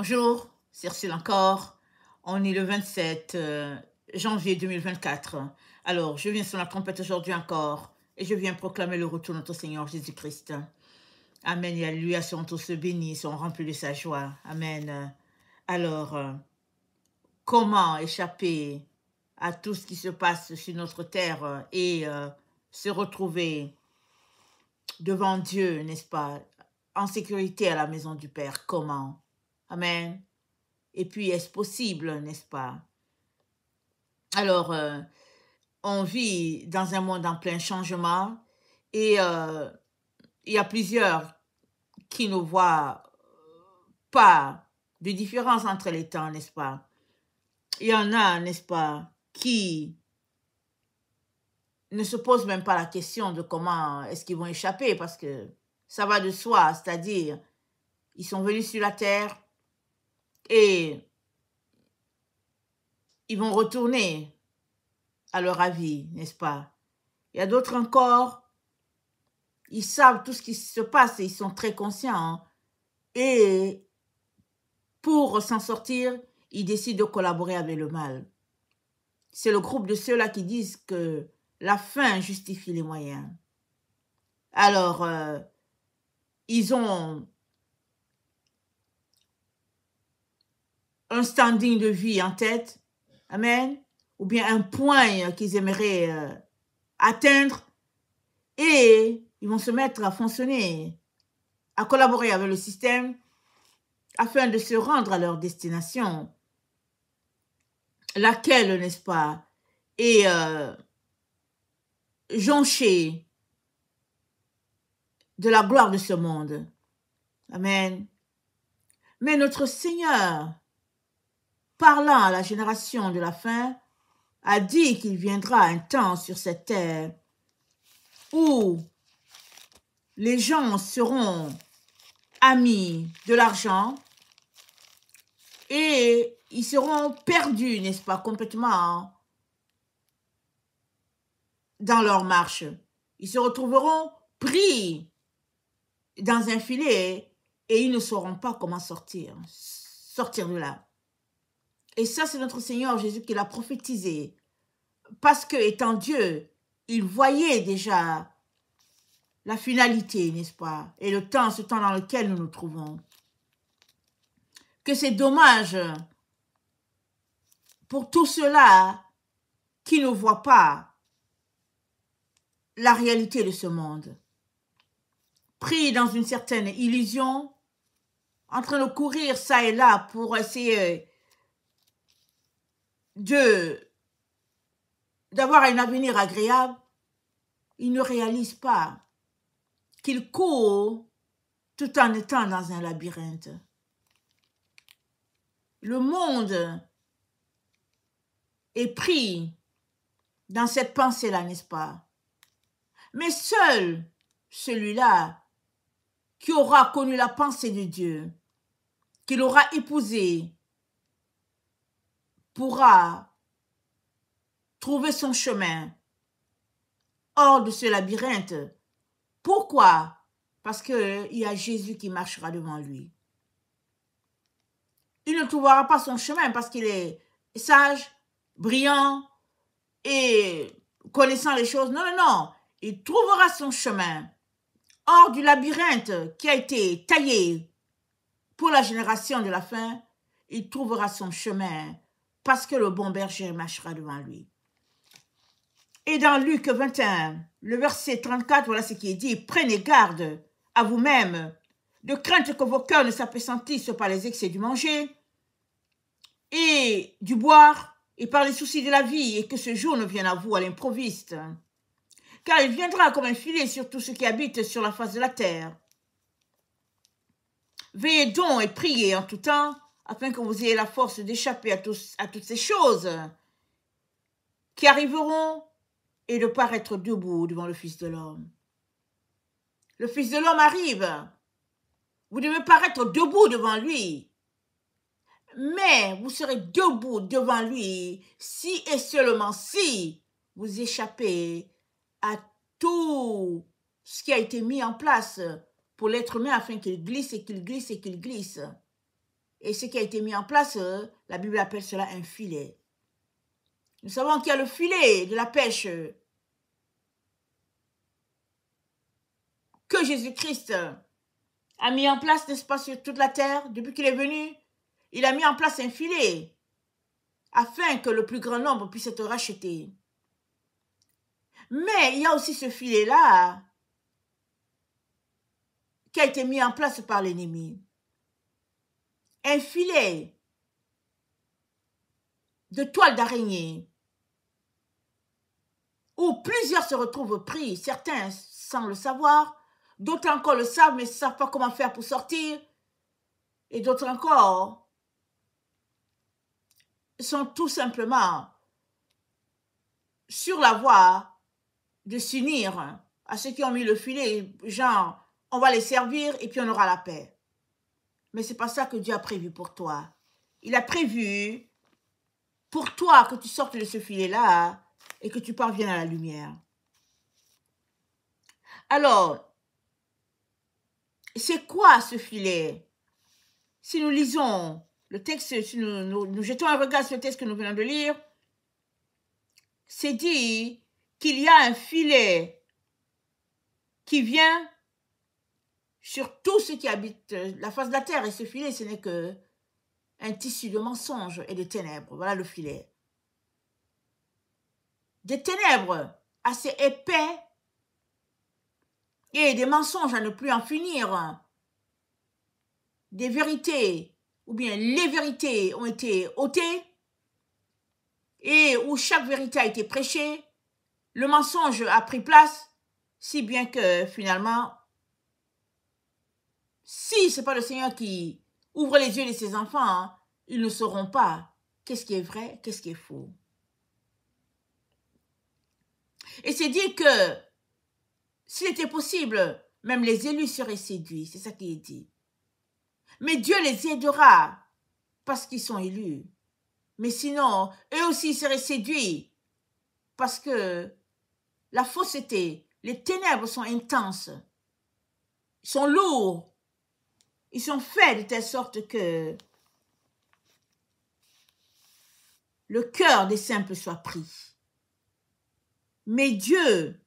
Bonjour, c'est Ursule encore. On est le 27 janvier 2024. Alors, je viens sur la trompette aujourd'hui encore et je viens proclamer le retour de notre Seigneur Jésus-Christ. Amen et alléluia, seront tous bénis, seront remplis de sa joie. Amen. Alors, comment échapper à tout ce qui se passe sur notre terre et se retrouver devant Dieu, n'est-ce pas, en sécurité à la maison du Père? Comment? Amen. Et puis, est-ce possible, n'est-ce pas? Alors, on vit dans un monde en plein changement et il y a plusieurs qui ne voient pas de différence entre les temps, n'est-ce pas? Il y en a, n'est-ce pas, qui ne se posent même pas la question de comment est-ce qu'ils vont échapper parce que ça va de soi, c'est-à-dire, ils sont venus sur la terre et ils vont retourner à leur avis, n'est-ce pas? Il y a d'autres encore, ils savent tout ce qui se passe et ils sont très conscients. Hein. Et pour s'en sortir, ils décident de collaborer avec le mal. C'est le groupe de ceux-là qui disent que la fin justifie les moyens. Alors, ils ont un standing de vie en tête, amen, ou bien un point qu'ils aimeraient atteindre, et ils vont se mettre à fonctionner, à collaborer avec le système afin de se rendre à leur destination, laquelle, n'est-ce pas, est jonchée de la gloire de ce monde. Amen. Mais notre Seigneur, parlant à la génération de la fin, a dit qu'il viendra un temps sur cette terre où les gens seront amis de l'argent et ils seront perdus, n'est-ce pas, complètement dans leur marche. Ils se retrouveront pris dans un filet et ils ne sauront pas comment sortir de là. Et ça, c'est notre Seigneur Jésus qui l'a prophétisé. Parce que, étant Dieu, il voyait déjà la finalité, n'est-ce pas, et le temps, ce temps dans lequel nous nous trouvons. Que c'est dommage pour tous ceux-là qui ne voient pas la réalité de ce monde. Pris dans une certaine illusion, en train de courir ça et là pour essayer d'avoir un avenir agréable, ils ne réalisent pas qu'ils courent tout en étant dans un labyrinthe. Le monde est pris dans cette pensée-là, n'est-ce pas? Mais seul celui-là qui aura connu la pensée de Dieu, qui l'aura épousé, pourra trouver son chemin hors de ce labyrinthe. Pourquoi? Parce qu'il y a Jésus qui marchera devant lui. Il ne trouvera pas son chemin parce qu'il est sage, brillant et connaissant les choses. Non, non, non. Il trouvera son chemin hors du labyrinthe qui a été taillé pour la génération de la fin. Il trouvera son chemin parce que le bon berger marchera devant lui. Et dans Luc 21, le verset 34, voilà ce qui est dit. Prenez garde à vous-même, de crainte que vos cœurs ne s'apesantissent par les excès du manger et du boire, et par les soucis de la vie, et que ce jour ne vienne à vous à l'improviste. Car il viendra comme un filet sur tous ceux qui habitent sur la face de la terre. Veillez donc et priez en tout temps, afin que vous ayez la force d'échapper à toutes ces choses qui arriveront et de paraître debout devant le Fils de l'homme. Le Fils de l'homme arrive. Vous devez paraître debout devant lui. Mais vous serez debout devant lui si et seulement si vous échappez à tout ce qui a été mis en place pour l'être humain afin qu'il glisse et qu'il glisse et qu'il glisse. Et ce qui a été mis en place, la Bible appelle cela un filet. Nous savons qu'il y a le filet de la pêche que Jésus-Christ a mis en place, n'est-ce pas, sur toute la terre. Depuis qu'il est venu, il a mis en place un filet afin que le plus grand nombre puisse être racheté. Mais il y a aussi ce filet-là qui a été mis en place par l'ennemi. Un filet de toile d'araignée où plusieurs se retrouvent pris, certains sans le savoir, d'autres encore le savent mais ne savent pas comment faire pour sortir, et d'autres encore sont tout simplement sur la voie de s'unir à ceux qui ont mis le filet, genre, on va les servir et puis on aura la paix. Mais ce n'est pas ça que Dieu a prévu pour toi. Il a prévu pour toi que tu sortes de ce filet-là et que tu parviennes à la lumière. Alors, c'est quoi ce filet? Si nous lisons le texte, si nous jetons un regard sur le texte que nous venons de lire, c'est dit qu'il y a un filet qui vient sur tous ceux qui habitent la face de la terre. Et ce filet, ce n'est qu'un tissu de mensonges et de ténèbres. Voilà le filet. Des ténèbres assez épais et des mensonges à ne plus en finir. Des vérités, ou bien les vérités ont été ôtées, et où chaque vérité a été prêchée, le mensonge a pris place, si bien que finalement, si ce n'est pas le Seigneur qui ouvre les yeux de ses enfants, ils ne sauront pas qu'est-ce qui est vrai, qu'est-ce qui est faux. Et c'est dit que s'il était possible, même les élus seraient séduits, c'est ça qui est dit. Mais Dieu les aidera parce qu'ils sont élus. Mais sinon, eux aussi seraient séduits parce que la fausseté, les ténèbres sont intenses, ils sont lourds, ils sont faits de telle sorte que le cœur des simples soit pris. Mais Dieu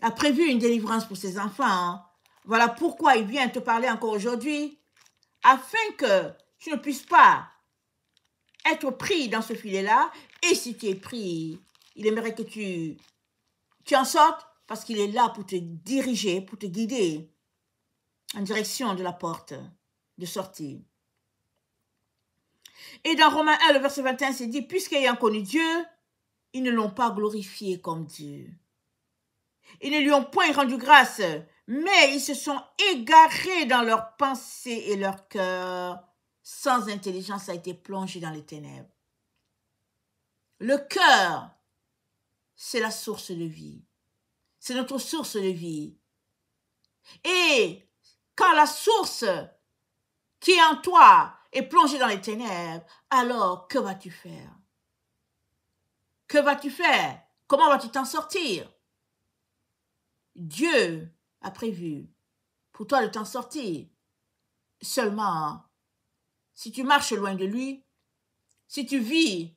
a prévu une délivrance pour ses enfants. Voilà pourquoi il vient te parler encore aujourd'hui, afin que tu ne puisses pas être pris dans ce filet-là. Et si tu es pris, il aimerait que tu en sortes, parce qu'il est là pour te diriger, pour te guider en direction de la porte de sortie. Et dans Romains 1, le verset 21, c'est dit, puisqu'ayant connu Dieu, ils ne l'ont pas glorifié comme Dieu. Ils ne lui ont point rendu grâce, mais ils se sont égarés dans leurs pensées et leur cœur. Sans intelligence a été plongé dans les ténèbres. Le cœur, c'est la source de vie. C'est notre source de vie. Et quand la source qui est en toi est plongée dans les ténèbres, alors que vas-tu faire? Que vas-tu faire? Comment vas-tu t'en sortir? Dieu a prévu pour toi de t'en sortir. Seulement, si tu marches loin de lui, si tu vis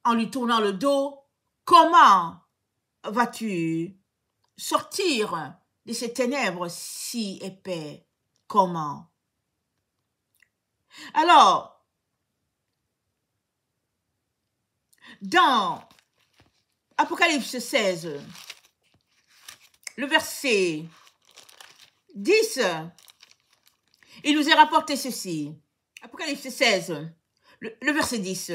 en lui tournant le dos, comment vas-tu sortir de ces ténèbres si épais? Comment? Alors, dans Apocalypse 16, le verset 10, il nous est rapporté ceci. Apocalypse 16, le verset 10.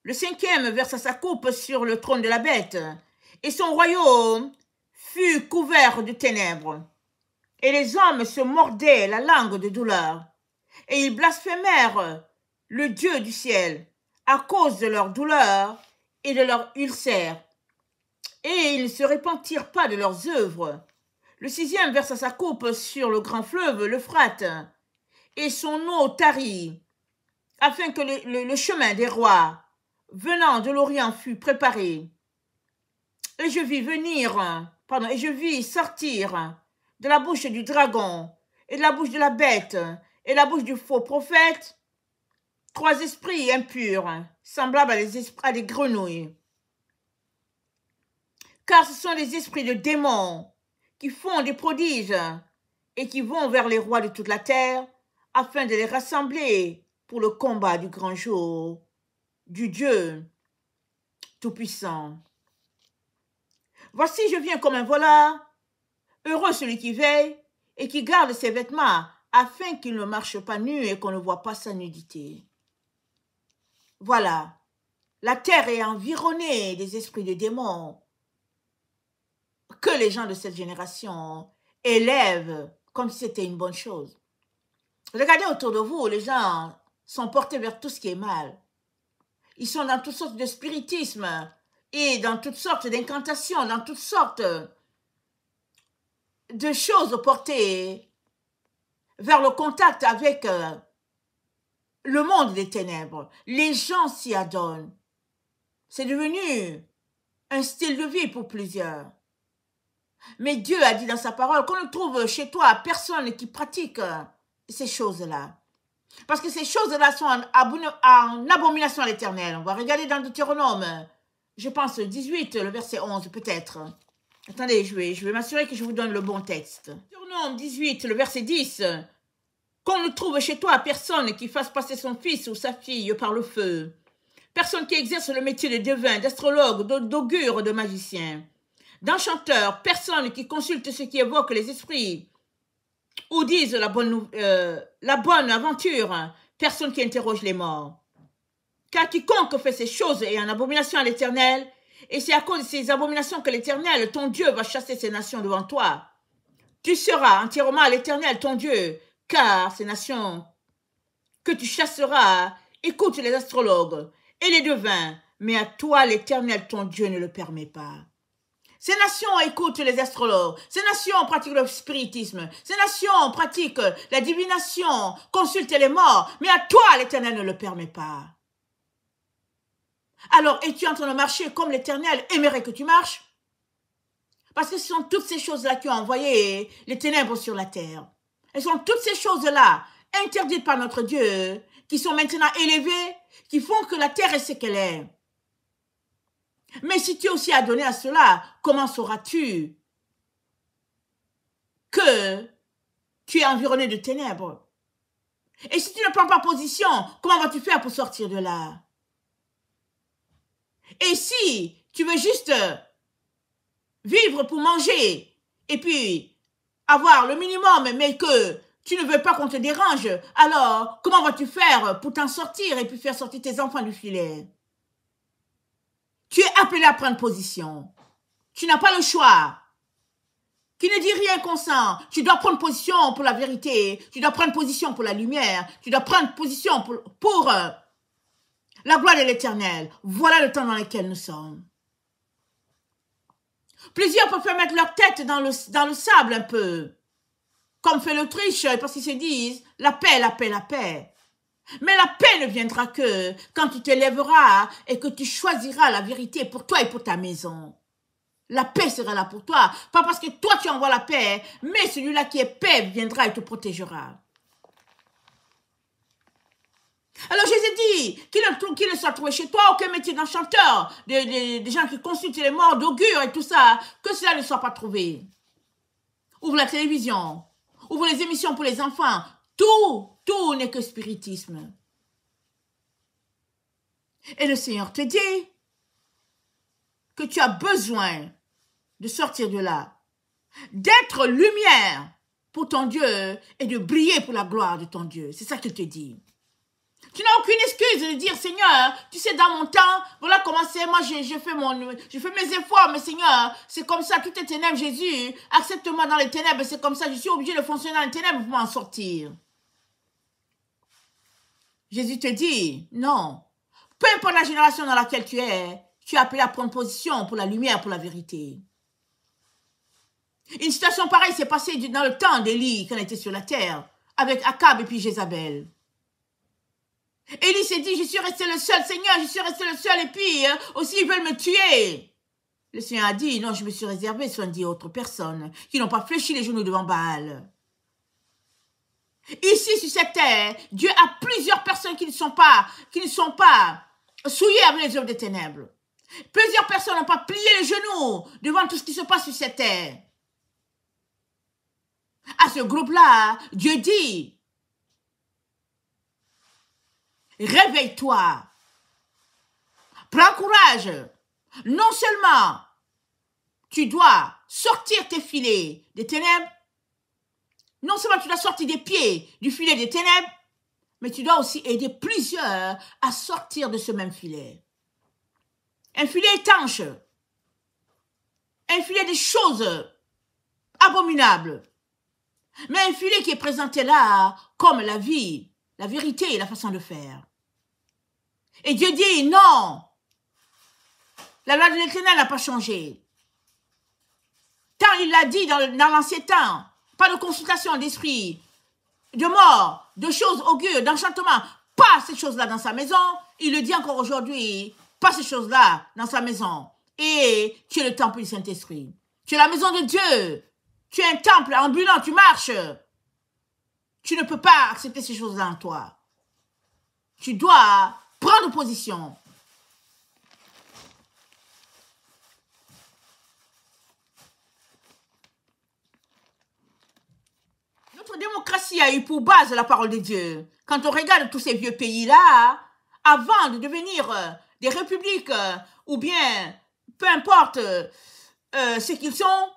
Le cinquième versa sa coupe sur le trône de la bête, et son royaume fut couvert de ténèbres. Et les hommes se mordaient la langue de douleur, et ils blasphémèrent le Dieu du ciel à cause de leur douleur et de leur ulcère. Et ils ne se repentirent pas de leurs œuvres. Le sixième versa sa coupe sur le grand fleuve, l'Euphrate, et son eau tarit, afin que le chemin des rois venant de l'Orient fût préparé. Et je vis sortir de la bouche du dragon et de la bouche de la bête et la bouche du faux prophète, 3 esprits impurs, semblables à des grenouilles. Car ce sont des esprits de démons qui font des prodiges et qui vont vers les rois de toute la terre afin de les rassembler pour le combat du grand jour du Dieu Tout-Puissant. Voici, je viens comme un voleur. Heureux celui qui veille et qui garde ses vêtements afin qu'il ne marche pas nu et qu'on ne voit pas sa nudité. Voilà, la terre est environnée des esprits de démons que les gens de cette génération élèvent comme si c'était une bonne chose. Regardez autour de vous, les gens sont portés vers tout ce qui est mal. Ils sont dans toutes sortes de spiritisme et dans toutes sortes d'incantations, dans toutes sortes de choses portées vers le contact avec le monde des ténèbres. Les gens s'y adonnent. C'est devenu un style de vie pour plusieurs. Mais Dieu a dit dans sa parole qu'on ne trouve chez toi personne qui pratique ces choses-là. Parce que ces choses-là sont en abomination à l'Éternel. On va regarder dans Deutéronome, je pense 18, le verset 11 peut-être. Attendez, je vais m'assurer que je vous donne le bon texte. Deutéronome 18, le verset 10. Qu'on ne trouve chez toi personne qui fasse passer son fils ou sa fille par le feu. Personne qui exerce le métier de devin, d'astrologue, d'augure, de magicien. D'enchanteur, personne qui consulte ce qui évoque les esprits ou disent la bonne aventure, personne qui interroge les morts. Car quiconque fait ces choses est en abomination à l'Éternel, et c'est à cause de ces abominations que l'Éternel, ton Dieu, va chasser ces nations devant toi. Tu seras entièrement à l'Éternel, ton Dieu, car ces nations que tu chasseras écoutent les astrologues et les devins, mais à toi, l'Éternel, ton Dieu, ne le permet pas. Ces nations écoutent les astrologues, ces nations pratiquent le spiritisme, ces nations pratiquent la divination, consultent les morts, mais à toi, l'Éternel ne le permet pas. Alors, es-tu en train de marcher comme l'Éternel aimerait que tu marches? Parce que ce sont toutes ces choses-là qui ont envoyé les ténèbres sur la terre. Ce sont toutes ces choses-là, interdites par notre Dieu, qui sont maintenant élevées, qui font que la terre est ce qu'elle est. Mais si tu es aussi adonné à cela, comment sauras-tu que tu es environné de ténèbres? Et si tu ne prends pas position, comment vas-tu faire pour sortir de là? Et si tu veux juste vivre pour manger et puis avoir le minimum, mais que tu ne veux pas qu'on te dérange, alors comment vas-tu faire pour t'en sortir et puis faire sortir tes enfants du filet? Tu es appelé à prendre position. Tu n'as pas le choix. Qui ne dit rien consent. Tu dois prendre position pour la vérité. Tu dois prendre position pour la lumière. Tu dois prendre position pour la gloire de l'Éternel. Voilà le temps dans lequel nous sommes. Plusieurs peuvent mettre leur tête dans le sable un peu. Comme fait l'Autriche, parce qu'ils se disent la paix, la paix, la paix. Mais la paix ne viendra que quand tu te lèveras et que tu choisiras la vérité pour toi et pour ta maison. La paix sera là pour toi. Pas parce que toi tu envoies la paix, mais celui-là qui est paix viendra et te protégera. Alors Jésus dit qu'il ne soit trouvé chez toi aucun métier d'enchanteur, des gens qui consultent les morts, d'augures et tout ça, que cela ne soit pas trouvé. Ouvre la télévision, ouvre les émissions pour les enfants. Tout n'est que spiritisme. Et le Seigneur te dit que tu as besoin de sortir de là, d'être lumière pour ton Dieu et de briller pour la gloire de ton Dieu. C'est ça qu'il te dit. Tu n'as aucune excuse de dire, Seigneur, tu sais, dans mon temps, voilà comment c'est, moi je fais mes efforts, mais Seigneur, c'est comme ça, tout est ténèbres, Jésus, accepte-moi dans les ténèbres, c'est comme ça, je suis obligé de fonctionner dans les ténèbres pour m'en sortir. Jésus te dit, non, peu importe la génération dans laquelle tu es appelé à prendre position pour la lumière, pour la vérité. Une situation pareille s'est passée dans le temps d'Élie, quand il était sur la terre, avec Akab et puis Jézabel. Élie s'est dit, je suis resté le seul, Seigneur, je suis resté le seul, et puis aussi ils veulent me tuer. Le Seigneur a dit, non, je me suis réservé 70 autres personnes qui n'ont pas fléchi les genoux devant Baal. Ici, sur cette terre, Dieu a plusieurs personnes qui ne sont pas souillées avec les œuvres des ténèbres. Plusieurs personnes n'ont pas plié les genoux devant tout ce qui se passe sur cette terre. À ce groupe-là, Dieu dit, réveille-toi, prends courage. Non seulement tu dois sortir tes filets des ténèbres, non seulement tu dois sortir des pieds du filet des ténèbres, mais tu dois aussi aider plusieurs à sortir de ce même filet. Un filet étanche, un filet des choses abominables, mais un filet qui est présenté là comme la vie, la vérité et la façon de faire. Et Dieu dit non, la loi de l'Éternel n'a pas changé. Tant il l'a dit dans l'ancien temps, pas de consultation d'esprit, de mort, de choses augures, d'enchantement, pas ces choses-là dans sa maison. Il le dit encore aujourd'hui, pas ces choses-là dans sa maison. Et tu es le temple du Saint-Esprit. Tu es la maison de Dieu. Tu es un temple ambulant, tu marches. Tu ne peux pas accepter ces choses-là en toi. Tu dois prendre position. Notre démocratie a eu pour base la parole de Dieu. Quand on regarde tous ces vieux pays-là, avant de devenir des républiques ou bien, peu importe ce qu'ils sont,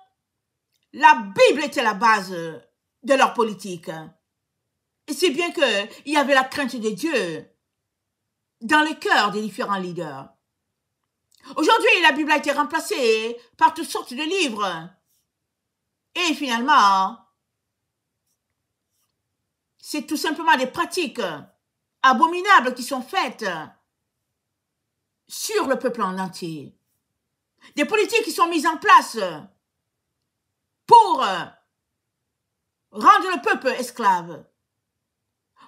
la Bible était la base de leur politique. Et c'est bien qu'il y avait la crainte de Dieu dans les cœurs des différents leaders. Aujourd'hui, la Bible a été remplacée par toutes sortes de livres. Et finalement, c'est tout simplement des pratiques abominables qui sont faites sur le peuple en entier. Des politiques qui sont mises en place pour rendre le peuple esclave,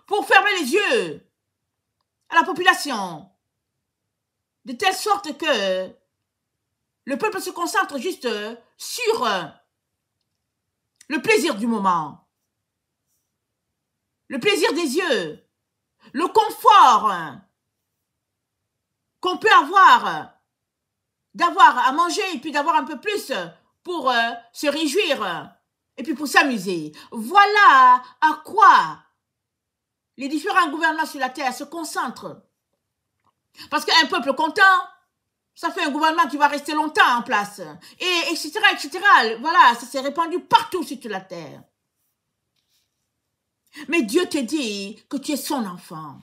pour fermer les yeux à la population, de telle sorte que le peuple se concentre juste sur le plaisir du moment, le plaisir des yeux, le confort qu'on peut avoir, d'avoir à manger et puis d'avoir un peu plus pour se réjouir et puis pour s'amuser. Voilà à quoi les différents gouvernements sur la terre se concentrent. Parce qu'un peuple content, ça fait un gouvernement qui va rester longtemps en place. Et etc., etc. Voilà, ça s'est répandu partout sur toute la terre. Mais Dieu te dit que tu es son enfant.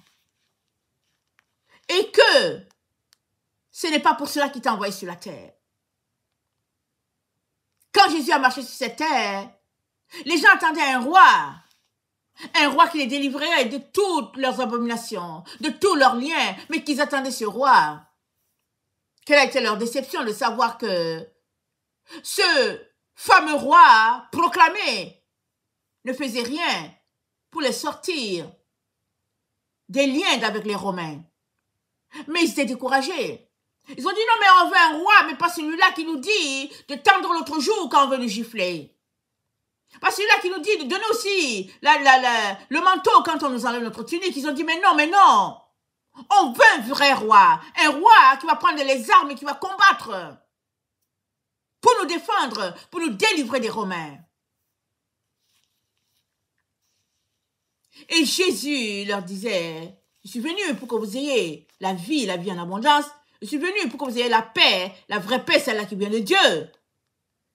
Et que ce n'est pas pour cela qu'il t'a envoyé sur la terre. Quand Jésus a marché sur cette terre, les gens attendaient un roi qui les délivrerait de toutes leurs abominations, de tous leurs liens, mais qu'ils attendaient ce roi. Quelle a été leur déception de savoir que ce fameux roi proclamé ne faisait rien pour les sortir des liens avec les Romains. Mais ils étaient découragés. Ils ont dit non mais on veut un roi, mais pas celui-là qui nous dit de tendre l'autre joue quand on veut le gifler. Pas celui-là qui nous dit de donner aussi le manteau quand on nous enlève notre tunique. Ils ont dit mais non, on veut un vrai roi. Un roi qui va prendre les armes et qui va combattre pour nous défendre, pour nous délivrer des Romains. Et Jésus leur disait, je suis venu pour que vous ayez la vie en abondance. Je suis venu pour que vous ayez la paix, la vraie paix, celle-là qui vient de Dieu.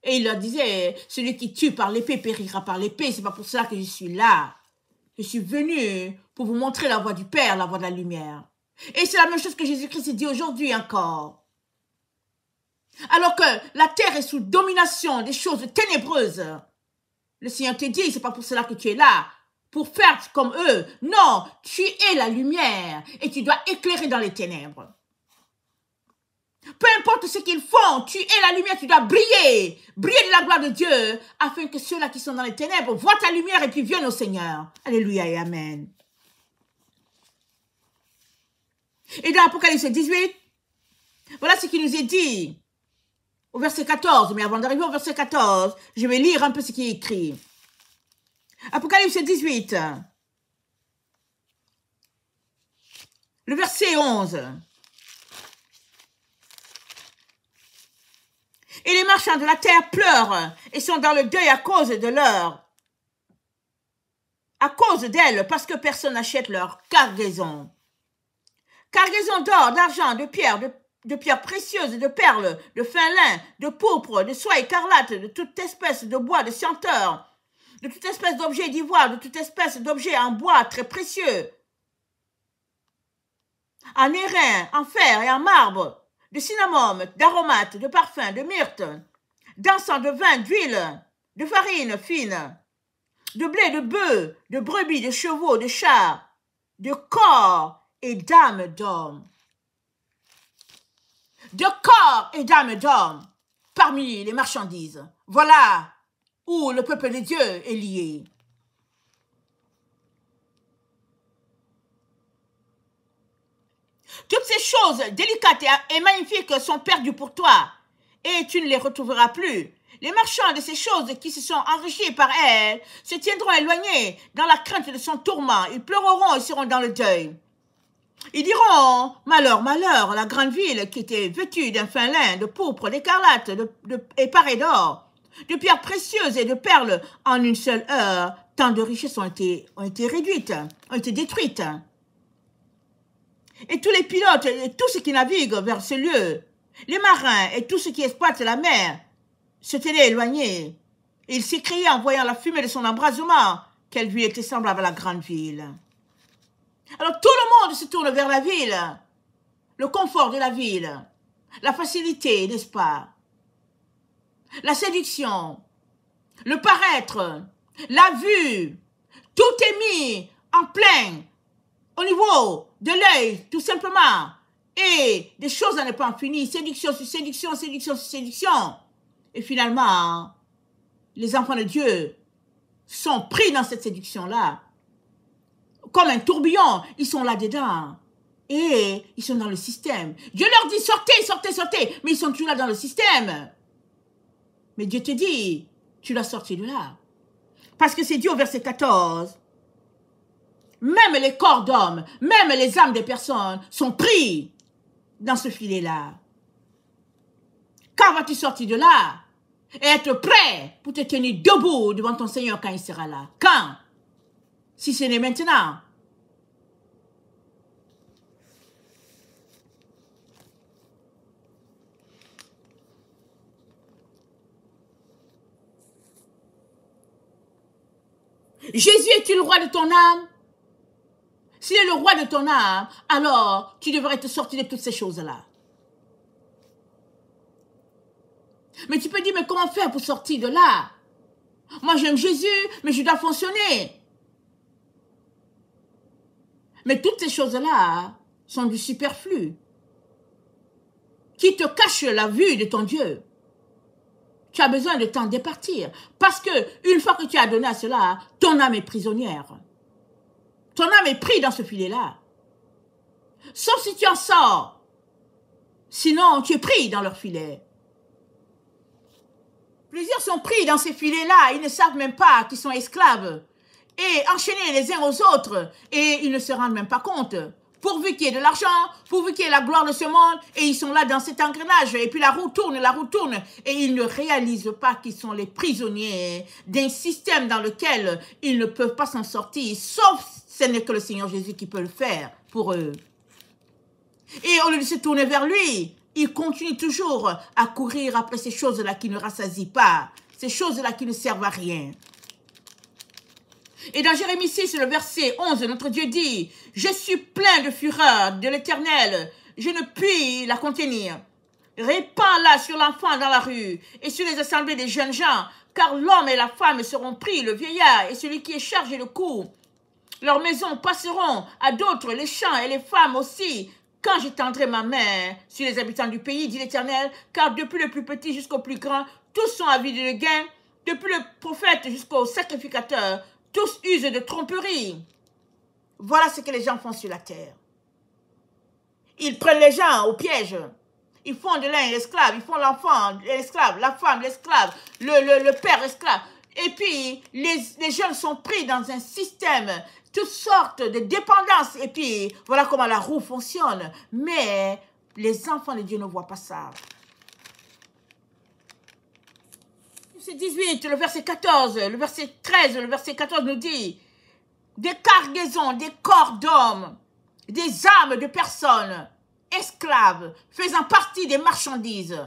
Et il leur disait, celui qui tue par l'épée périra par l'épée. C'est pas pour cela que je suis là. Je suis venu pour vous montrer la voie du Père, la voie de la lumière. Et c'est la même chose que Jésus-Christ dit aujourd'hui encore. Alors que la terre est sous domination des choses ténébreuses, le Seigneur te dit, c'est pas pour cela que tu es là, pour faire comme eux. Non, tu es la lumière et tu dois éclairer dans les ténèbres. Peu importe ce qu'ils font, tu es la lumière, tu dois briller de la gloire de Dieu, afin que ceux-là qui sont dans les ténèbres voient ta lumière et puis viennent au Seigneur. Alléluia et Amen. Et dans Apocalypse 18, voilà ce qui nous est dit au verset 14. Mais avant d'arriver au verset 14, je vais lire un peu ce qui est écrit. Apocalypse 18, Le verset 11. Et les marchands de la terre pleurent et sont dans le deuil à cause d'elle, parce que personne n'achète leur cargaison. Cargaison d'or, d'argent, de pierres précieuses, de perles, de fin lin, de pourpre, de soie écarlate, de toute espèce de bois de senteur, de toute espèce d'objet d'ivoire, de toute espèce d'objet en bois très précieux, en airain, en fer et en marbre, de cinnamome, d'aromates, de parfums, de myrte, d'encens, de vin, d'huile, de farine fine, de blé, de bœufs, de brebis, de chevaux, de chats, de corps et d'âmes d'hommes. De corps et d'âmes d'hommes parmi les marchandises. Voilà où le peuple de Dieu est lié. Toutes ces choses délicates et magnifiques sont perdues pour toi et tu ne les retrouveras plus. Les marchands de ces choses qui se sont enrichis par elle se tiendront éloignés dans la crainte de son tourment. Ils pleureront et seront dans le deuil. Ils diront, malheur, malheur, la grande ville qui était vêtue d'un fin lin, de pourpre, d'écarlate et parée d'or, de pierres précieuses et de perles en une seule heure. Tant de richesses ont été réduites, ont été détruites. Et tous les pilotes et tous ceux qui naviguent vers ce lieu, les marins et tous ceux qui exploitent la mer, se tenaient éloignés. Et ils s'écriaient en voyant la fumée de son embrasement quelle ville était semblable à la grande ville. Alors tout le monde se tourne vers la ville, le confort de la ville, la facilité, n'est-ce pas? La séduction, le paraître, la vue, tout est mis en plein au niveau de l'œil, tout simplement. Et des choses à ne pas en finir, séduction sur séduction, séduction sur séduction. Et finalement, les enfants de Dieu sont pris dans cette séduction-là. Comme un tourbillon, ils sont là-dedans. Et ils sont dans le système. Dieu leur dit, sortez, sortez, sortez. Mais ils sont toujours là dans le système. Mais Dieu te dit, tu l'as sorti de là. Parce que c'est dit au verset 14, même les corps d'hommes, même les âmes des personnes sont pris dans ce filet-là. Quand vas-tu sortir de là et être prêt pour te tenir debout devant ton Seigneur quand il sera là? Quand? Si ce n'est maintenant. Jésus est-il le roi de ton âme? S'il est le roi de ton âme, alors tu devrais te sortir de toutes ces choses-là. Mais tu peux dire, mais comment faire pour sortir de là? Moi j'aime Jésus, mais je dois fonctionner. Mais toutes ces choses-là sont du superflu, qui te cachent la vue de ton Dieu. Tu as besoin de t'en départir. Parce que une fois que tu as donné à cela, ton âme est prisonnière. Ton âme est prise dans ce filet-là. Sauf si tu en sors. Sinon, tu es pris dans leur filet. Plusieurs sont pris dans ces filets-là. Ils ne savent même pas qu'ils sont esclaves. Et enchaînés les uns aux autres. Et ils ne se rendent même pas compte. Pourvu qu'il y ait de l'argent, pourvu qu'il y ait la gloire de ce monde, et ils sont là dans cet engrenage, et puis la roue tourne, et ils ne réalisent pas qu'ils sont les prisonniers d'un système dans lequel ils ne peuvent pas s'en sortir, sauf ce n'est que le Seigneur Jésus qui peut le faire pour eux. Et au lieu de se tourner vers lui, ils continuent toujours à courir après ces choses-là qui ne rassasient pas, ces choses-là qui ne servent à rien. Et dans Jérémie 6, le verset 11, notre Dieu dit, « Je suis plein de fureur de l'Éternel, je ne puis la contenir. Répands-la sur l'enfant dans la rue et sur les assemblées des jeunes gens, car l'homme et la femme seront pris, le vieillard et celui qui est chargé de coups. Leurs maisons passeront à d'autres, les champs et les femmes aussi, quand j'étendrai ma main sur les habitants du pays, dit l'Éternel, car depuis le plus petit jusqu'au plus grand, tous sont avides de gain, depuis le prophète jusqu'au sacrificateur, tous usent de tromperie. » Voilà ce que les gens font sur la terre. Ils prennent les gens au piège. Ils font de l'un l'esclave, ils font l'enfant l'esclave, la femme l'esclave, le père esclave. Et puis, les jeunes sont pris dans un système toutes sortes de dépendances. Et puis, voilà comment la roue fonctionne. Mais les enfants de Dieu ne voient pas ça. Verset 18, le verset 14, le verset 13, le verset 14 nous dit des cargaisons, des corps d'hommes, des âmes de personnes, esclaves, faisant partie des marchandises.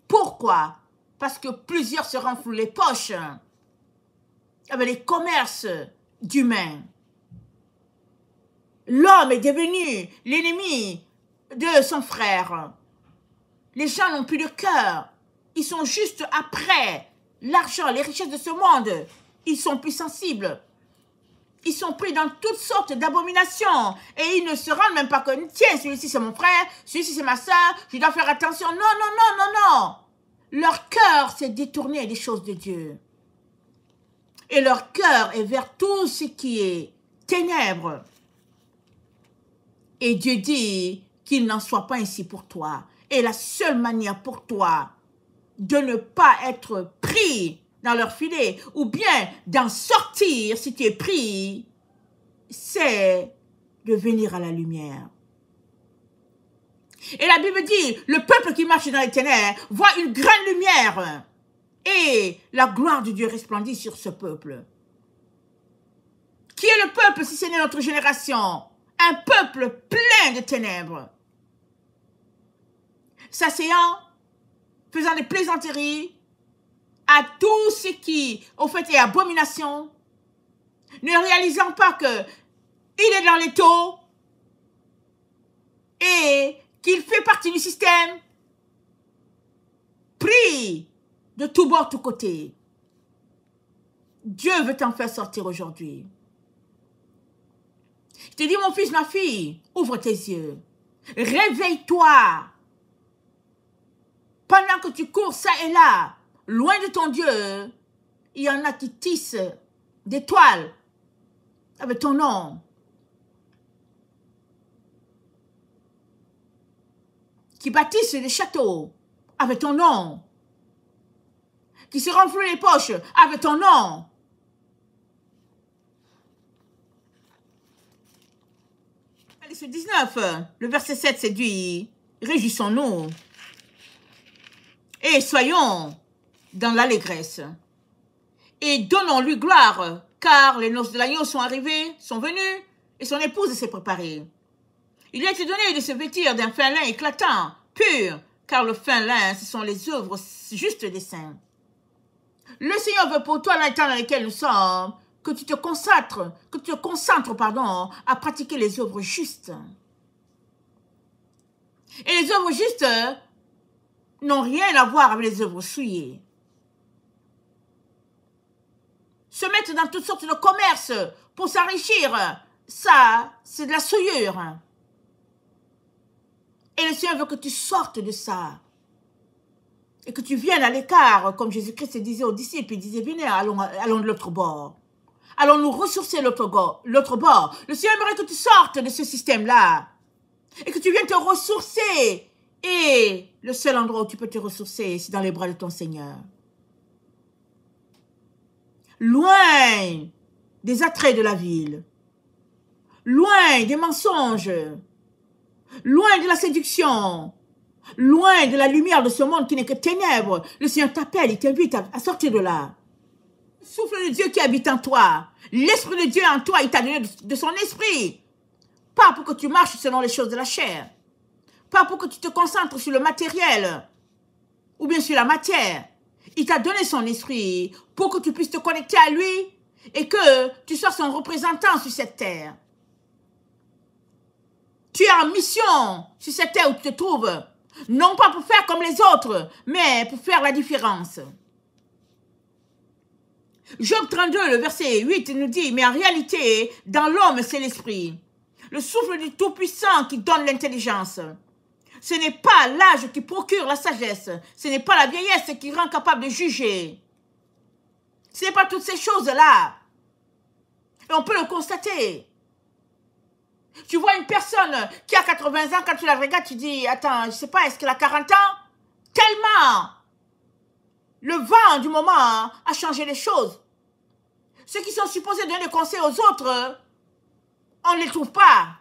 Pourquoi? Parce que plusieurs se renflouent les poches avec les commerces d'humains. L'homme est devenu l'ennemi de son frère. Les gens n'ont plus de cœur. Ils sont juste après l'argent, les richesses de ce monde. Ils sont plus sensibles. Ils sont pris dans toutes sortes d'abominations. Et ils ne se rendent même pas compte. Tiens, celui-ci c'est mon frère, celui-ci c'est ma soeur, je dois faire attention. Non, non, non, non, non. Leur cœur s'est détourné des choses de Dieu. Et leur cœur est vers tout ce qui est ténèbres. Et Dieu dit qu'il n'en soit pas ainsi pour toi. Et la seule manière pour toi de ne pas être pris dans leur filet, ou bien d'en sortir si tu es pris, c'est de venir à la lumière. Et la Bible dit, le peuple qui marche dans les ténèbres voit une grande lumière. Et la gloire de Dieu resplendit sur ce peuple. Qui est le peuple si ce n'est notre génération? Un peuple plein de ténèbres. S'asseyant, faisant des plaisanteries à tout ce qui, au fait, est abomination, ne réalisant pas que il est dans les taux et qu'il fait partie du système, pris de tous bords, tous côtés. Dieu veut t'en faire sortir aujourd'hui. Je te dis, mon fils, ma fille, ouvre tes yeux. Réveille-toi. Pendant que tu cours ça et là, loin de ton Dieu, il y en a qui tissent des toiles avec ton nom. Qui bâtissent des châteaux avec ton nom. Qui se renflouent les poches avec ton nom. Verset 19, le verset 7 séduit. Réjouissons-nous et soyons dans l'allégresse. Et donnons-lui gloire, car les noces de l'agneau sont arrivées, sont venues, et son épouse s'est préparée. Il lui a été donné de se vêtir d'un fin lin éclatant, pur, car le fin lin, ce sont les œuvres justes des saints. Le Seigneur veut pour toi, dans les temps dans lesquels nous sommes, que tu te concentres, à pratiquer les œuvres justes. Et les œuvres justes n'ont rien à voir avec les œuvres souillées. Se mettre dans toutes sortes de commerces pour s'enrichir, ça, c'est de la souillure. Et le Seigneur veut que tu sortes de ça. Et que tu viennes à l'écart, comme Jésus-Christ disait aux disciples, il disait, venez, allons de l'autre bord. Allons nous ressourcer l'autre bord. Le Seigneur aimerait que tu sortes de ce système-là. Et que tu viennes te ressourcer. Et le seul endroit où tu peux te ressourcer, c'est dans les bras de ton Seigneur. Loin des attraits de la ville. Loin des mensonges. Loin de la séduction. Loin de la lumière de ce monde qui n'est que ténèbres. Le Seigneur t'appelle, il t'invite à sortir de là. Le souffle de Dieu qui habite en toi. L'Esprit de Dieu en toi, il t'a donné de son esprit. Pas pour que tu marches selon les choses de la chair. Pas pour que tu te concentres sur le matériel. Ou bien sur la matière. Il t'a donné son esprit pour que tu puisses te connecter à lui. Et que tu sois son représentant sur cette terre. Tu es en mission sur cette terre où tu te trouves. Non pas pour faire comme les autres, mais pour faire la différence. Job 32, le verset 8 nous dit, mais en réalité, dans l'homme, c'est l'esprit. Le souffle du Tout-Puissant qui donne l'intelligence. Ce n'est pas l'âge qui procure la sagesse. Ce n'est pas la vieillesse qui rend capable de juger. Ce n'est pas toutes ces choses-là. Et on peut le constater. Tu vois une personne qui a 80 ans, quand tu la regardes, tu dis, attends, je ne sais pas, est-ce qu'elle a 40 ans? Tellement le vent du moment a changé les choses. Ceux qui sont supposés donner des conseils aux autres on ne les trouve pas.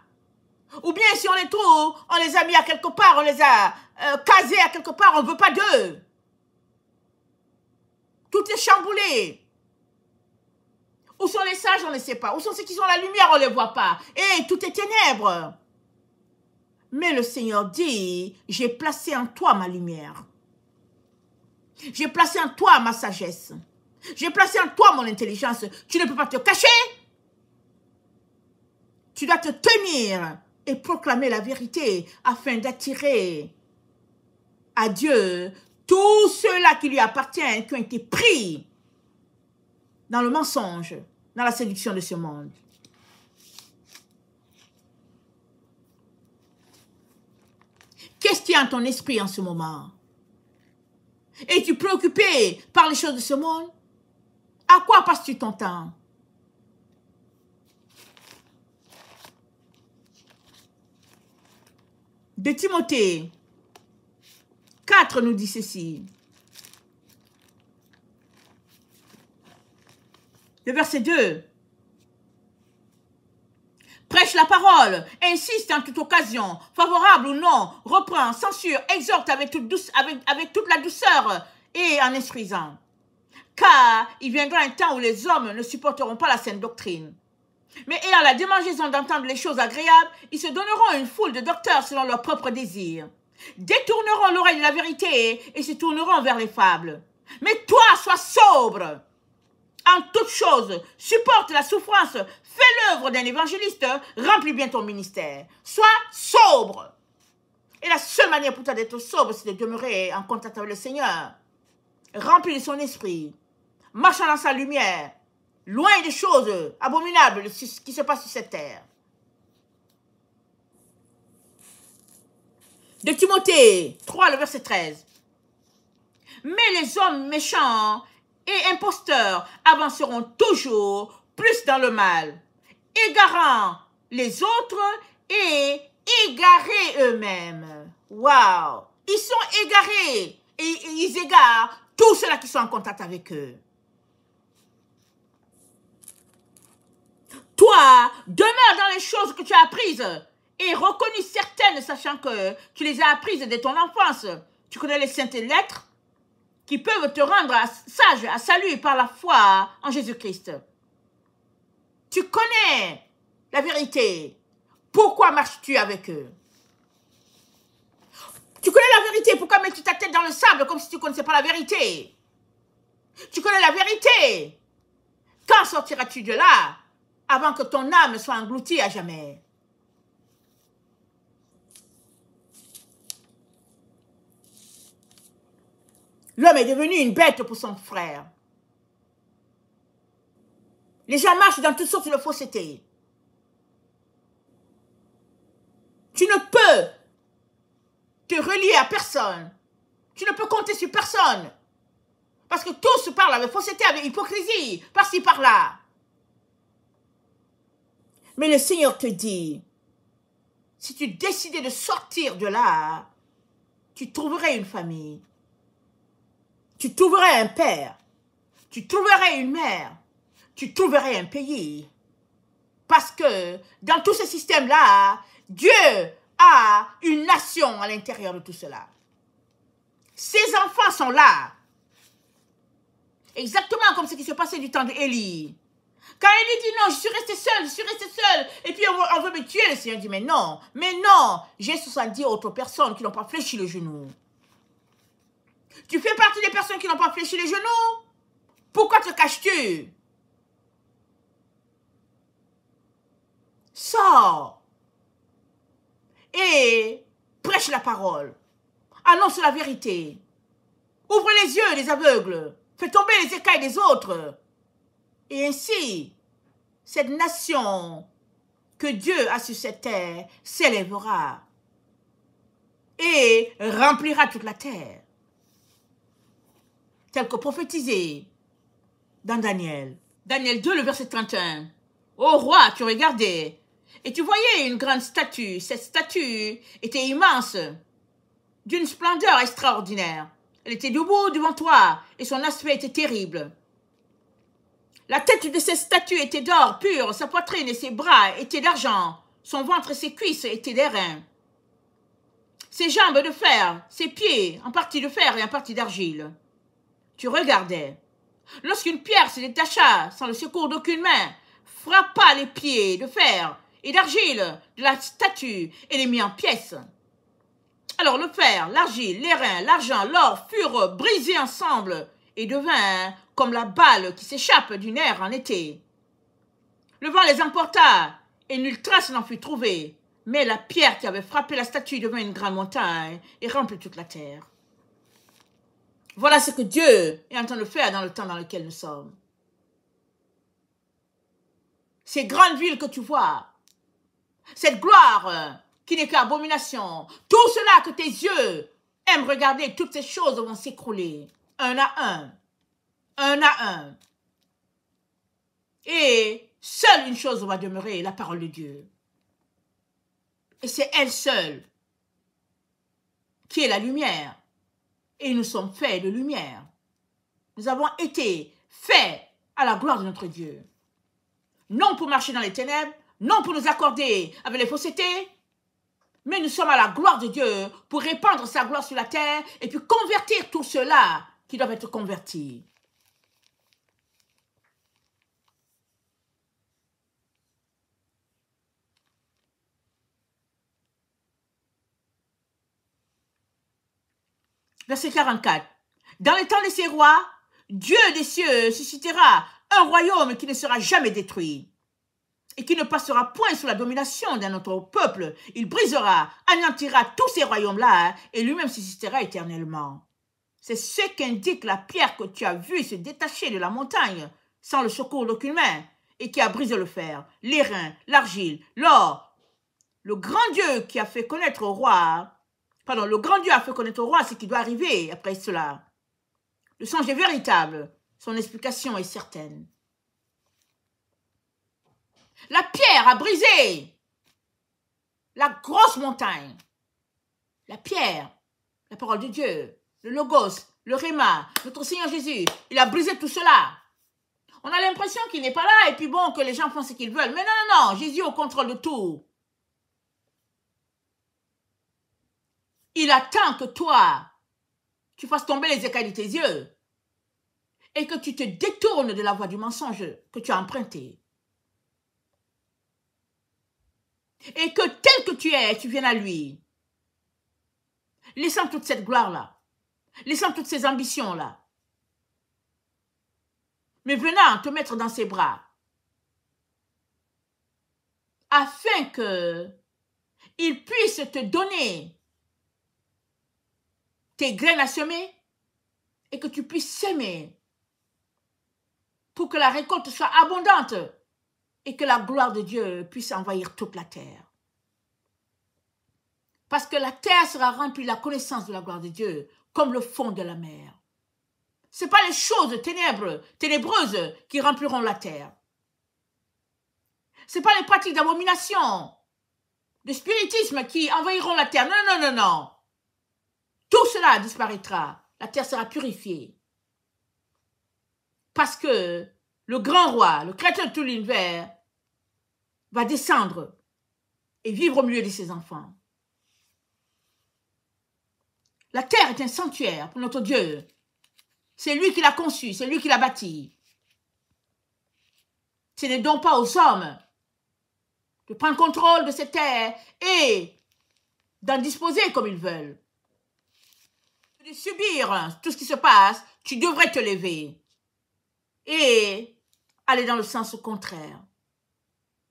Ou bien si on les trouve, on les a mis à quelque part, on les a casés à quelque part, on ne veut pas d'eux. Tout est chamboulé. Où sont les sages, on ne sait pas. Où sont ceux qui ont la lumière, on ne les voit pas. Et tout est ténèbres. Mais le Seigneur dit, j'ai placé en toi ma lumière. J'ai placé en toi ma sagesse. J'ai placé en toi mon intelligence. Tu ne peux pas te cacher. Tu dois te tenir et proclamer la vérité afin d'attirer à Dieu tous ceux-là qui lui appartiennent, qui ont été pris dans le mensonge, dans la séduction de ce monde. Qu'est-ce qu'il y a en ton esprit en ce moment? Es-tu préoccupé par les choses de ce monde? À quoi passes-tu ton temps? De Timothée 4 nous dit ceci. Le verset 2. Prêche la parole, insiste en toute occasion, favorable ou non, reprend, censure, exhorte avec toute la douceur et en instruisant. Car il viendra un temps où les hommes ne supporteront pas la saine doctrine. Mais ayant la démangeaison d'entendre les choses agréables, ils se donneront une foule de docteurs selon leurs propres désirs, détourneront l'oreille de la vérité et se tourneront vers les fables. Mais toi, sois sobre en toutes choses, supporte la souffrance, fais l'œuvre d'un évangéliste, remplis bien ton ministère. Sois sobre. Et la seule manière pour toi d'être sobre, c'est de demeurer en contact avec le Seigneur, rempli de son esprit, marchant dans sa lumière, loin des choses abominables qui se passent sur cette terre. De Timothée 3, le verset 13. Mais les hommes méchants et imposteurs avanceront toujours plus dans le mal, égarant les autres et égarés eux-mêmes. Waouh! Ils sont égarés et ils égarent tous ceux-là qui sont en contact avec eux. Toi, demeure dans les choses que tu as apprises et reconnus certaines, sachant que tu les as apprises dès ton enfance. Tu connais les saintes lettres qui peuvent te rendre sage, à salut par la foi en Jésus-Christ. Tu connais la vérité. Pourquoi marches-tu avec eux? Tu connais la vérité. Pourquoi mets-tu ta tête dans le sable comme si tu ne connaissais pas la vérité? Tu connais la vérité. Quand sortiras-tu de là avant que ton âme soit engloutie à jamais? L'homme est devenu une bête pour son frère. Les gens marchent dans toutes sortes de faussetés. Tu ne peux te relier à personne. Tu ne peux compter sur personne. Parce que tous parlent avec fausseté, avec hypocrisie, par-ci, par-là. Mais le Seigneur te dit, si tu décidais de sortir de là, tu trouverais une famille. Tu trouverais un père. Tu trouverais une mère. Tu trouverais un pays. Parce que dans tout ce système-là, Dieu a une nation à l'intérieur de tout cela. Ses enfants sont là. Exactement comme ce qui se passait du temps d'Élie. Quand Élie dit non, je suis resté seul, et puis on veut me tuer, le Seigneur dit mais non, j'ai 70 autres personnes qui n'ont pas fléchi le genou. Tu fais partie des personnes qui n'ont pas fléchi les genoux? Pourquoi te caches-tu? Sors et prêche la parole. Annonce la vérité. Ouvre les yeux des aveugles. Fais tomber les écailles des autres. Et ainsi, cette nation que Dieu a sur cette terre s'élèvera et remplira toute la terre. Tel que prophétisé dans Daniel. Daniel 2, le verset 31. Ô roi, tu regardais et tu voyais une grande statue. Cette statue était immense, d'une splendeur extraordinaire. Elle était debout devant toi et son aspect était terrible. La tête de ces statues était d'or pur, sa poitrine et ses bras étaient d'argent, son ventre et ses cuisses étaient d'airain. Ses jambes de fer, ses pieds en partie de fer et en partie d'argile. Tu regardais. Lorsqu'une pierre se détacha sans le secours d'aucune main, frappa les pieds de fer et d'argile de la statue et les mit en pièces. Alors le fer, l'argile, l'airain, l'argent, l'or furent brisés ensemble et devinrent comme la balle qui s'échappe du nerf en été. Le vent les emporta et nulle trace n'en fut trouvée, mais la pierre qui avait frappé la statue devint une grande montagne et remplit toute la terre. Voilà ce que Dieu est en train de faire dans le temps dans lequel nous sommes. Ces grandes villes que tu vois, cette gloire qui n'est qu'abomination, tout cela que tes yeux aiment regarder, toutes ces choses vont s'écrouler, un à un, un à un. Et seule une chose va demeurer, la parole de Dieu. Et c'est elle seule qui est la lumière. Et nous sommes faits de lumière. Nous avons été faits à la gloire de notre Dieu. Non pour marcher dans les ténèbres, non pour nous accorder avec les faussetés, mais nous sommes à la gloire de Dieu pour répandre sa gloire sur la terre et puis convertir tous ceux-là qui doivent être convertis. Verset 44. Dans les temps de ces rois, Dieu des cieux suscitera un royaume qui ne sera jamais détruit et qui ne passera point sous la domination d'un autre peuple. Il brisera, anéantira tous ces royaumes-là et lui-même subsistera éternellement. C'est ce qu'indique la pierre que tu as vue se détacher de la montagne sans le secours d'aucune main et qui a brisé le fer, l'airain, l'argile, l'or. Le grand Dieu qui a fait connaître au roi, le grand Dieu a fait connaître au roi ce qui doit arriver après cela. Le songe est véritable, son explication est certaine. La pierre a brisé la grosse montagne. La pierre, la parole de Dieu, le logos, le réma, notre Seigneur Jésus, il a brisé tout cela. On a l'impression qu'il n'est pas là et puis bon, que les gens font ce qu'ils veulent. Mais non, non, non, Jésus est au contrôle de tout. Il attend que toi, tu fasses tomber les écailles de tes yeux et que tu te détournes de la voie du mensonge que tu as emprunté. Et que tel que tu es, tu viennes à lui. Laissant toute cette gloire-là, laissant toutes ces ambitions-là, mais venant te mettre dans ses bras, afin que il puisse te donner tes graines à semer et que tu puisses s'aimer pour que la récolte soit abondante et que la gloire de Dieu puisse envahir toute la terre. Parce que la terre sera remplie de la connaissance de la gloire de Dieu comme le fond de la mer. Ce n'est pas les choses ténébreuses qui rempliront la terre. Ce n'est pas les pratiques d'abomination, de spiritisme qui envahiront la terre. Non, non, non, non. Tout cela disparaîtra. La terre sera purifiée. Parce que le grand roi, le créateur de tout l'univers, va descendre et vivre au milieu de ses enfants. La terre est un sanctuaire pour notre Dieu. C'est lui qui l'a conçu, c'est lui qui l'a bâti. Ce n'est donc pas aux hommes de prendre contrôle de cette terre et d'en disposer comme ils veulent. De subir tout ce qui se passe, tu devrais te lever et aller dans le sens contraire.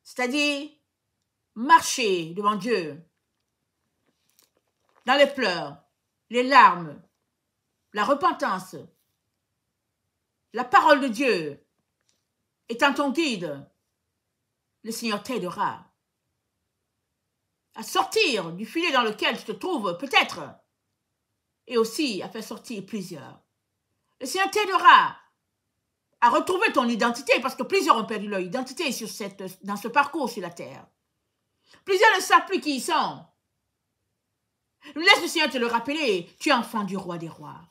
C'est-à-dire marcher devant Dieu dans les pleurs, les larmes, la repentance. La parole de Dieu étant ton guide, le Seigneur t'aidera à sortir du filet dans lequel tu te trouves peut-être et aussi à faire sortir plusieurs. Le Seigneur t'aidera à retrouver ton identité parce que plusieurs ont perdu leur identité dans ce parcours sur la terre. Plusieurs ne savent plus qui ils sont. Laisse le Seigneur te le rappeler, tu es enfant du roi des rois.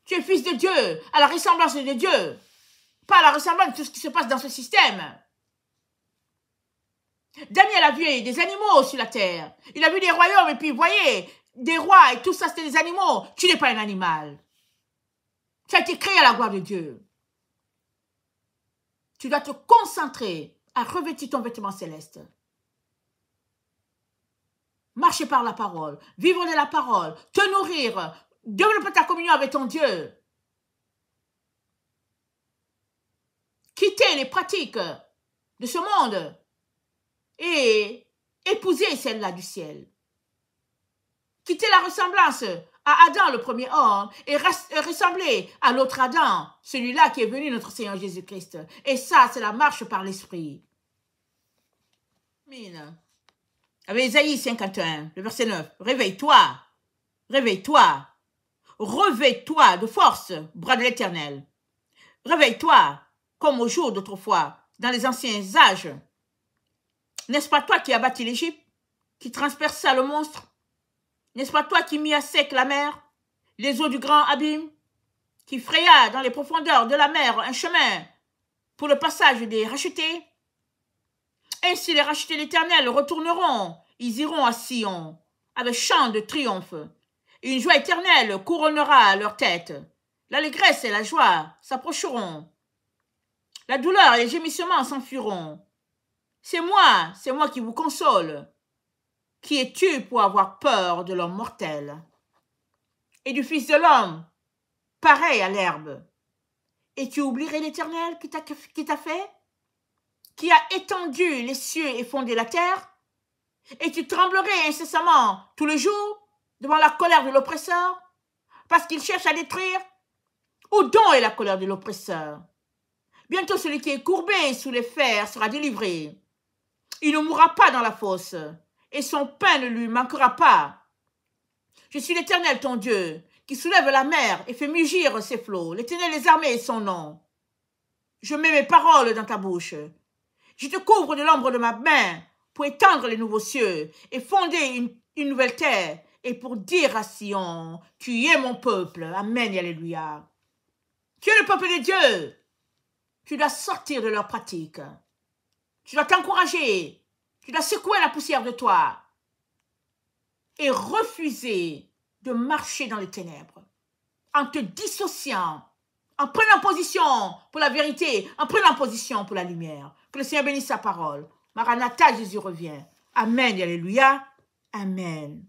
Tu es fils de Dieu, à la ressemblance de Dieu. pas la ressemblance de tout ce qui se passe dans ce système. Daniel a vu des animaux sur la terre. Il a vu des royaumes et puis, vous voyez, des rois et tout ça, c'était des animaux. Tu n'es pas un animal. Tu as été créé à la gloire de Dieu. Tu dois te concentrer à revêtir ton vêtement céleste. Marcher par la parole, vivre de la parole, te nourrir, développer ta communion avec ton Dieu. Quitter les pratiques de ce monde et épouser celle-là du ciel. Quitter la ressemblance à Adam, le premier homme, et ressembler à l'autre Adam, celui-là qui est venu, notre Seigneur Jésus-Christ. Et ça, c'est la marche par l'Esprit. Amen. Avec Isaïe 51, le verset 9. Réveille-toi, réveille-toi, réveille-toi de force, bras de l'Éternel. Réveille-toi, comme au jour d'autrefois, dans les anciens âges. N'est-ce pas toi qui as bâti l'Égypte, qui transperça le monstre? N'est-ce pas toi qui mis à sec la mer, les eaux du grand abîme, qui fraya dans les profondeurs de la mer un chemin pour le passage des rachetés? Ainsi les rachetés de l'Éternel retourneront, ils iront à Sion, avec chant de triomphe. Une joie éternelle couronnera leur tête. L'allégresse et la joie s'approcheront. La douleur et les gémissements s'enfuiront. C'est moi qui vous console. Qui es-tu pour avoir peur de l'homme mortel et du Fils de l'homme, pareil à l'herbe? Et tu oublierais l'Éternel qui t'a fait, qui a étendu les cieux et fondé la terre? Et tu tremblerais incessamment tous les jours devant la colère de l'oppresseur, parce qu'il cherche à détruire? Où donc est la colère de l'oppresseur? Bientôt celui qui est courbé sous les fers sera délivré. Il ne mourra pas dans la fosse, et son pain ne lui manquera pas. Je suis l'Éternel ton Dieu, qui soulève la mer et fait mugir ses flots. L'Éternel des armées est son nom. Je mets mes paroles dans ta bouche. Je te couvre de l'ombre de ma main pour étendre les nouveaux cieux et fonder une nouvelle terre, et pour dire à Sion, tu es mon peuple. Amen et alléluia. Tu es le peuple de Dieu. Tu dois sortir de leurs pratiques. Tu dois t'encourager. Tu dois secouer la poussière de toi et refuser de marcher dans les ténèbres en te dissociant, en prenant position pour la vérité, en prenant position pour la lumière. Que le Seigneur bénisse sa parole. Maranatha, Jésus revient. Amen et alléluia. Amen.